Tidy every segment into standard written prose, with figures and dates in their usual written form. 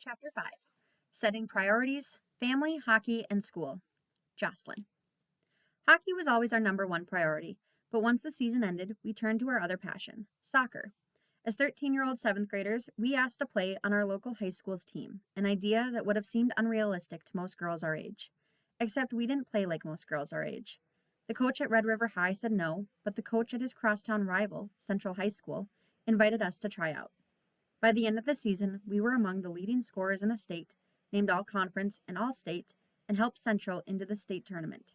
Chapter 5 Setting Priorities, Family, Hockey, and School. Jocelyn. Hockey was always our number one priority, but once the season ended, we turned to our other passion, soccer. As 13-year-old seventh graders, we asked to play on our local high school's team, an idea that would have seemed unrealistic to most girls our age. Except we didn't play like most girls our age. The coach at Red River High said no, but the coach at his crosstown rival, Central High School, invited us to try out. By the end of the season, we were among the leading scorers in the state, named All-Conference and All-State, and helped Central into the state tournament.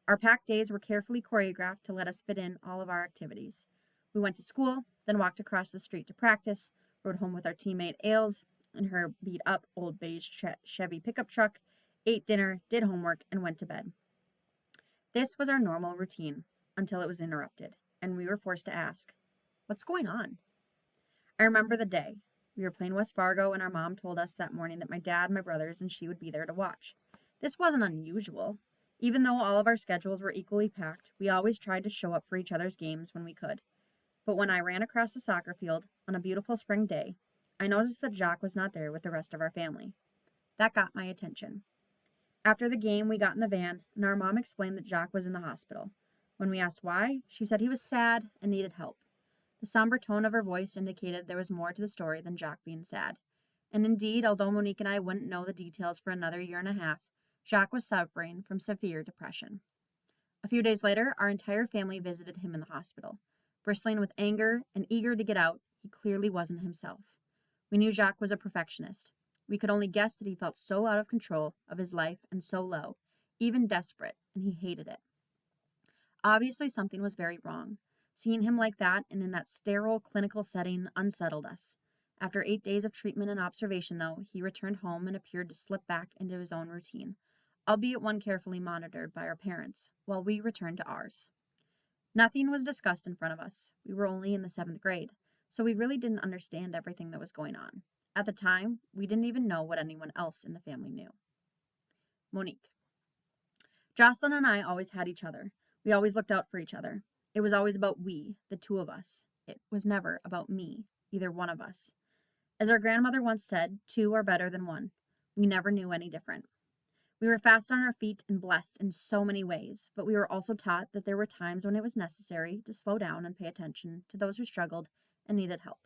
Our packed days were carefully choreographed to let us fit in all of our activities. We went to school, then walked across the street to practice, rode home with our teammate Ailes in her beat-up old beige Chevy pickup truck, ate dinner, did homework, and went to bed. This was our normal routine until it was interrupted, and we were forced to ask, "What's going on?" I remember the day. We were playing West Fargo, and our mom told us that morning that my dad, my brothers, and she would be there to watch. This wasn't unusual. Even though all of our schedules were equally packed, we always tried to show up for each other's games when we could. But when I ran across the soccer field on a beautiful spring day, I noticed that Jacques was not there with the rest of our family. That got my attention. After the game, we got in the van, and our mom explained that Jacques was in the hospital. When we asked why, she said he was sad and needed help. The somber tone of her voice indicated there was more to the story than Jacques being sad. And indeed, although Monique and I wouldn't know the details for another year and a half, Jacques was suffering from severe depression. A few days later, our entire family visited him in the hospital. Bristling with anger and eager to get out, he clearly wasn't himself. We knew Jacques was a perfectionist. We could only guess that he felt so out of control of his life and so low, even desperate, and he hated it. Obviously, something was very wrong. Seeing him like that and in that sterile clinical setting unsettled us. After 8 days of treatment and observation, though, he returned home and appeared to slip back into his own routine, albeit one carefully monitored by our parents, while we returned to ours. Nothing was discussed in front of us. We were only in the 7th grade, so we really didn't understand everything that was going on. At the time, we didn't even know what anyone else in the family knew. Monique. Jocelyn and I always had each other. We always looked out for each other. It was always about we, the two of us. It was never about me, either one of us. As our grandmother once said, 2 are better than 1. We never knew any different. We were fast on our feet and blessed in so many ways, but we were also taught that there were times when it was necessary to slow down and pay attention to those who struggled and needed help.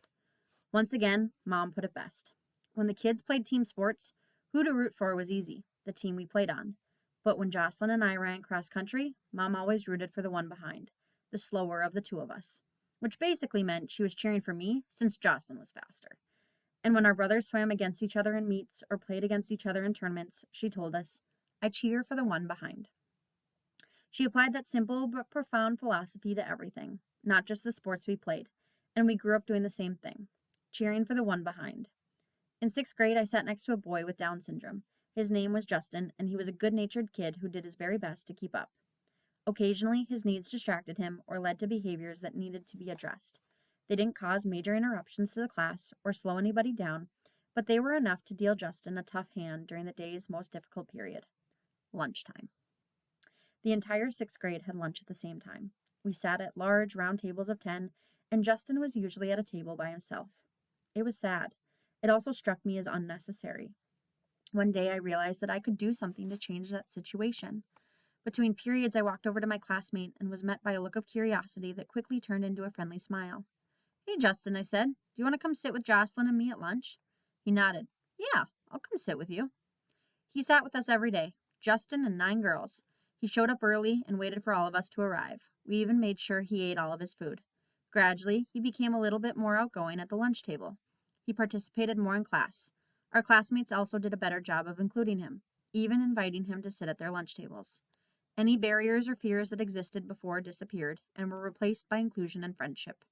Once again, Mom put it best. When the kids played team sports, who to root for was easy, the team we played on. But when Jocelyn and I ran cross country, Mom always rooted for the one behind, the slower of the 2 of us, which basically meant she was cheering for me since Jocelyn was faster. And when our brothers swam against each other in meets or played against each other in tournaments, she told us, "I cheer for the one behind." She applied that simple but profound philosophy to everything, not just the sports we played, and we grew up doing the same thing, cheering for the one behind. In 6th grade, I sat next to a boy with Down syndrome. His name was Justin, and he was a good-natured kid who did his very best to keep up. Occasionally, his needs distracted him or led to behaviors that needed to be addressed. They didn't cause major interruptions to the class or slow anybody down, but they were enough to deal Justin a tough hand during the day's most difficult period, lunchtime. The entire 6th grade had lunch at the same time. We sat at large, round tables of 10, and Justin was usually at a table by himself. It was sad. It also struck me as unnecessary. One day I realized that I could do something to change that situation. Between periods, I walked over to my classmate and was met by a look of curiosity that quickly turned into a friendly smile. "Hey, Justin," I said. "Do you want to come sit with Jocelyn and me at lunch?" He nodded. "Yeah, I'll come sit with you." He sat with us every day, Justin and 9 girls. He showed up early and waited for all of us to arrive. We even made sure he ate all of his food. Gradually, he became a little bit more outgoing at the lunch table. He participated more in class. Our classmates also did a better job of including him, even inviting him to sit at their lunch tables. Any barriers or fears that existed before disappeared and were replaced by inclusion and friendship.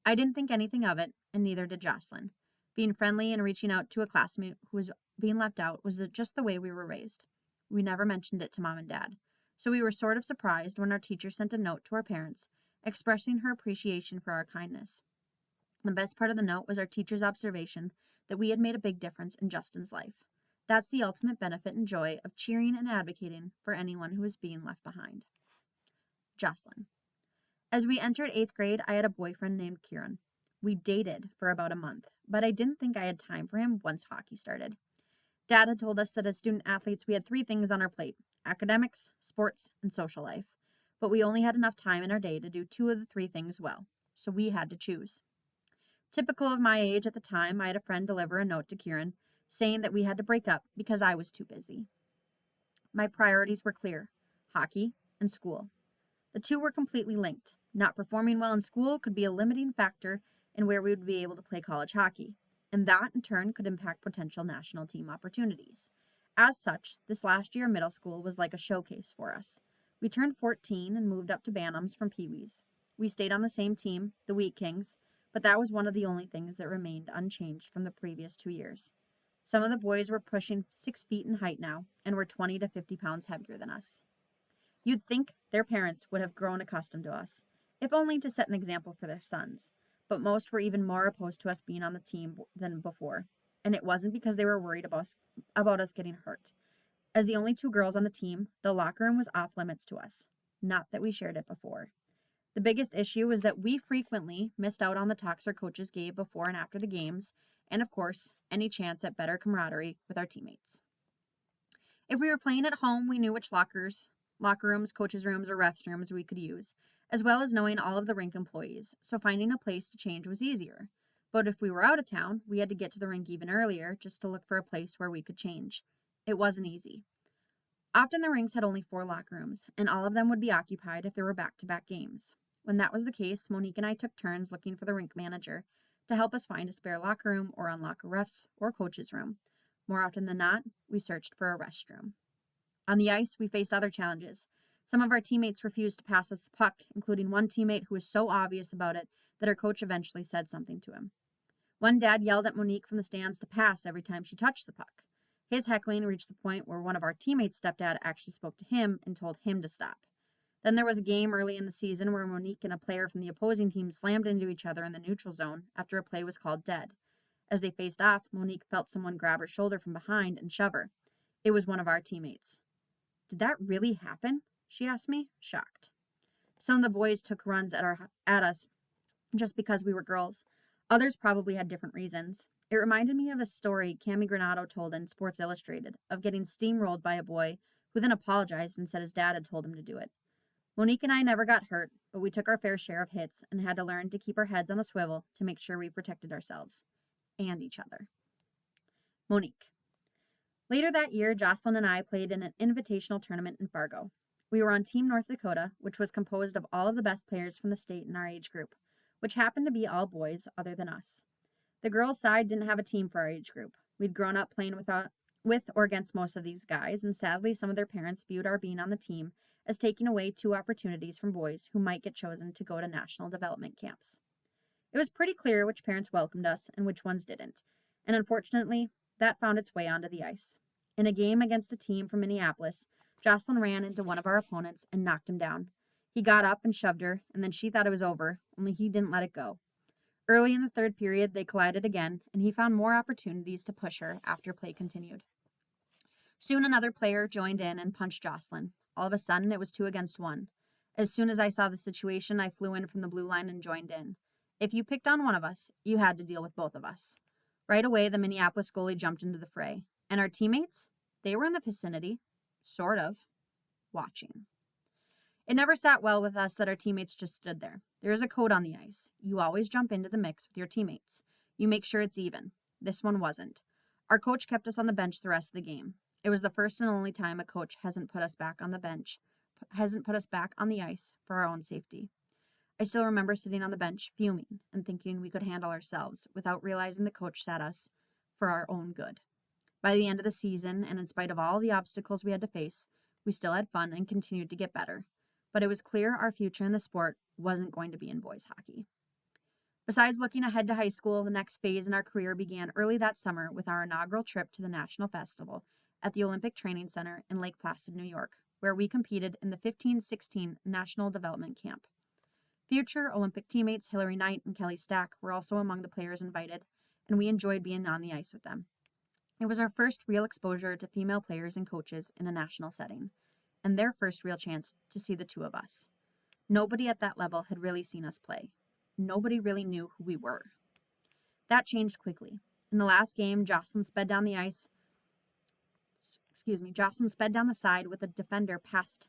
I didn't think anything of it, and neither did Jocelyn. Being friendly and reaching out to a classmate who was being left out was just the way we were raised. We never mentioned it to Mom and Dad, so we were sort of surprised when our teacher sent a note to our parents expressing her appreciation for our kindness. The best part of the note was our teacher's observation that we had made a big difference in Justin's life. That's the ultimate benefit and joy of cheering and advocating for anyone who is being left behind. Jocelyn. As we entered 8th grade, I had a boyfriend named Kieran. We dated for about a month, but I didn't think I had time for him once hockey started. Dad had told us that as student athletes, we had 3 things on our plate: academics, sports, and social life. But we only had enough time in our day to do 2 of the 3 things well, so we had to choose. Typical of my age at the time, I had a friend deliver a note to Kieran saying that we had to break up because I was too busy. My priorities were clear: hockey and school. The two were completely linked. Not performing well in school could be a limiting factor in where we would be able to play college hockey, and that in turn could impact potential national team opportunities. As such, this last year of middle school was like a showcase for us. We turned 14 and moved up to Bantams from Pee Wees. We stayed on the same team, the Wheat Kings, but that was one of the only things that remained unchanged from the previous 2 years. Some of the boys were pushing 6 feet in height now and were 20 to 50 pounds heavier than us. You'd think their parents would have grown accustomed to us, if only to set an example for their sons, but most were even more opposed to us being on the team than before, and it wasn't because they were worried about us getting hurt. As the only 2 girls on the team, the locker room was off limits to us, not that we shared it before. The biggest issue was that we frequently missed out on the talks our coaches gave before and after the games, and of course, any chance at better camaraderie with our teammates. If we were playing at home, we knew which locker rooms, coaches' rooms, or refs' rooms we could use, as well as knowing all of the rink employees, so finding a place to change was easier. But if we were out of town, we had to get to the rink even earlier just to look for a place where we could change. It wasn't easy. Often the rinks had only 4 locker rooms, and all of them would be occupied if there were back-to-back games. When that was the case, Monique and I took turns looking for the rink manager to help us find a spare locker room or unlock a ref's or coach's room. More often than not, we searched for a restroom. On the ice, we faced other challenges. Some of our teammates refused to pass us the puck, including one teammate who was so obvious about it that her coach eventually said something to him. One dad yelled at Monique from the stands to pass every time she touched the puck. His heckling reached the point where one of our teammates' stepdad actually spoke to him and told him to stop. Then there was a game early in the season where Monique and a player from the opposing team slammed into each other in the neutral zone after a play was called dead. As they faced off, Monique felt someone grab her shoulder from behind and shove her. It was one of our teammates. "Did that really happen?" she asked me, shocked. Some of the boys took runs at us just because we were girls. Others probably had different reasons. It reminded me of a story Cami Granado told in Sports Illustrated of getting steamrolled by a boy who then apologized and said his dad had told him to do it. Monique and I never got hurt, but we took our fair share of hits and had to learn to keep our heads on a swivel to make sure we protected ourselves and each other. Monique. Later that year, Jocelyn and I played in an invitational tournament in Fargo. We were on Team North Dakota, which was composed of all of the best players from the state in our age group, which happened to be all boys other than us. The girls' side didn't have a team for our age group. We'd grown up playing with or against most of these guys, and sadly, some of their parents viewed our being on the team as taking away 2 opportunities from boys who might get chosen to go to national development camps. It was pretty clear which parents welcomed us and which ones didn't, and unfortunately, that found its way onto the ice. In a game against a team from Minneapolis, Jocelyn ran into one of our opponents and knocked him down. He got up and shoved her, and then she thought it was over, only he didn't let it go. Early in the third period, they collided again, and he found more opportunities to push her after play continued. Soon another player joined in and punched Jocelyn. All of a sudden, it was 2 against 1. As soon as I saw the situation, I flew in from the blue line and joined in. If you picked on one of us, you had to deal with both of us. Right away, the Minneapolis goalie jumped into the fray. And our teammates? They were in the vicinity, sort of, watching. It never sat well with us that our teammates just stood there. There is a code on the ice. You always jump into the mix with your teammates. You make sure it's even. This one wasn't. Our coach kept us on the bench the rest of the game. It was the first and only time a coach hasn't put us back on the ice for our own safety. I still remember sitting on the bench fuming and thinking we could handle ourselves without realizing the coach sat us for our own good. By the end of the season, and in spite of all the obstacles we had to face, we still had fun and continued to get better. But it was clear our future in the sport wasn't going to be in boys hockey. Besides looking ahead to high school, the next phase in our career began early that summer with our inaugural trip to the National Festival at the Olympic Training Center in Lake Placid, New York, where we competed in the 15-16 National Development Camp. Future Olympic teammates Hillary Knight and Kelly Stack were also among the players invited, and we enjoyed being on the ice with them. It was our first real exposure to female players and coaches in a national setting, and their first real chance to see the 2 of us. Nobody at that level had really seen us play. Nobody really knew who we were. That changed quickly. In the last game, Jocelyn sped down the ice Jocelyn sped down the side with a defender passed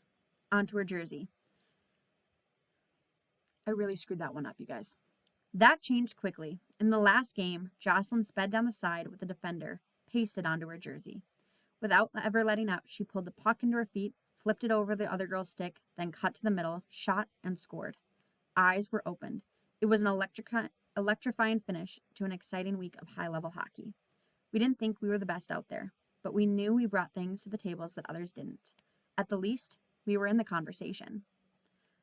onto her jersey. I really screwed that one up, you guys. That changed quickly. In the last game, Jocelyn sped down the side with a defender pasted onto her jersey. Without ever letting up, she pulled the puck into her feet, flipped it over the other girl's stick, then cut to the middle, shot, and scored. Eyes were opened. It was an electrifying finish to an exciting week of high-level hockey. We didn't think we were the best out there, but we knew we brought things to the tables that others didn't. At the least, we were in the conversation.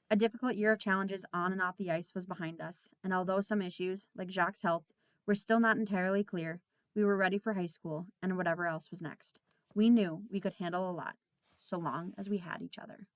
A difficult year of challenges on and off the ice was behind us, and although some issues, like Jacques' health, were still not entirely clear, we were ready for high school and whatever else was next. We knew we could handle a lot, so long as we had each other.